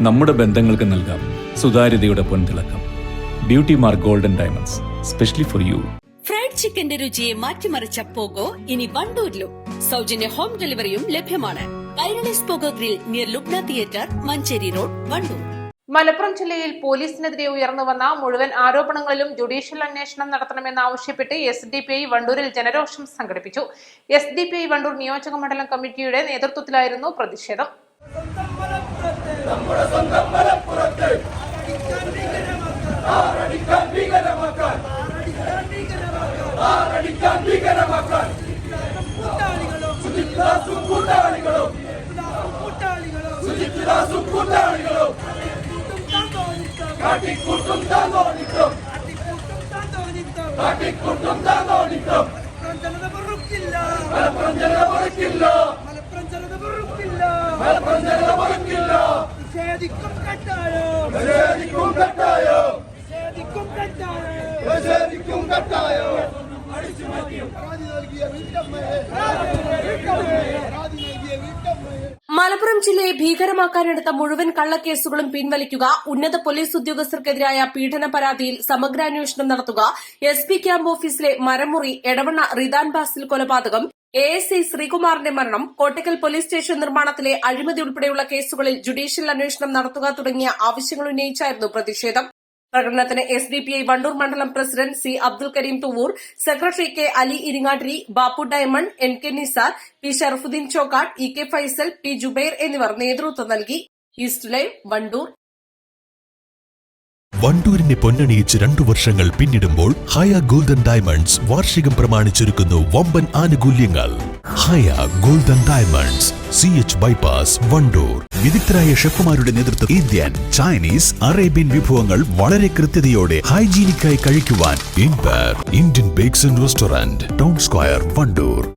നമ്മുടെ ബന്ധങ്ങൾക്ക് നൽകാം സുതാര്യതയുടെ പൊൻതിളക്കം. Beauty mark golden diamonds, specially for you. Fried ചിക്കന്റെ രുചിയെ മാറ്റിമറിച്ച പോഗോ ഇനി വണ്ടൂരിലും. സൗജന്യ ഹോം ഡെലിവറിയും ലഭ്യമാണ്. Kairali's pogo grill near Lubna theatre, Manjeri road, Wandoor. Malappuram ജില്ലയിൽ പോലീസിനെതിരെ ഉയർന്നുവന്ന മുഴുവൻ ആരോപണങ്ങളിലും ജുഡീഷ്യൽ അന്വേഷണം നടത്തണമെന്നാവശ്യപ്പെട്ട് SDPI വണ്ടൂരിൽ ജനരോഷം സംഘടിപ്പിച്ചു. SDPI വണ്ടൂർ നിയോജക മണ്ഡലം കമ്മിറ്റിയുടെ നേതൃത്വത്തിലായിരുന്നു പ്രതിഷേധം. മലപ്പുറം ജില്ലയെ ഭീകരമാക്കാനെടുത്ത മുഴുവൻ കള്ളക്കേസുകളും പിൻവലിക്കുക, ഉന്നത പോലീസ് ഉദ്യോഗസ്ഥർക്കെതിരായ പീഡന പരാതിയിൽ സമഗ്രാന്വേഷണം നടത്തുക, SP ക്യാമ്പ് ഓഫീസിലെ മരമുറി, എടവണ്ണ റിദാൻ ബാസിൽ കൊലപാതകം, ASI ശ്രീകുമാറിന്റെ മരണം, കോട്ടക്കൽ പോലീസ് സ്റ്റേഷൻ നിർമ്മാണത്തിലെ അഴിമതി ഉൾപ്പെടെയുള്ള കേസുകളിൽ ജുഡീഷ്യൽ അന്വേഷണം നടത്തുക തുടങ്ങിയ ആവശ്യങ്ങൾ ഉന്നയിച്ചായിരുന്നു പ്രതിഷേധം. പ്രകടനത്തിന് SDPI വണ്ടൂർ മണ്ഡലം president C. Abdul Kareem Thuvvur, secretary K. Ali Iringattiri, Bappu diamond, NK Nisar, P. Sharafudheen Chokkad, EK Faisal, P. Jubair എന്നിവർ നേതൃത്വം നൽകി. East live, Wandoor. വണ്ടൂരിനെ പൊന്നണിയിച്ച് 2 വർഷങ്ങൾ പിന്നിടുമ്പോൾ ഹയ ഗോൾഡൻ ഡയമണ്ട്സ് വാർഷികം പ്രമാണിച്ചൊരുക്കുന്നു വമ്പൻ ആനുകൂല്യങ്ങൾ. Haya golden diamonds, CH bypass, Wandoor. വിദഗ്ധരായ ഷെഫുമാരുടെ നേതൃത്വം ഇന്ത്യൻ, ചൈനീസ്, അറേബ്യൻ വിഭവങ്ങൾ വളരെ കൃത്യതയോടെ ഹൈജീനിക്കായി കഴിക്കുവാൻ Indian bakes and restaurant, town square, Wandoor.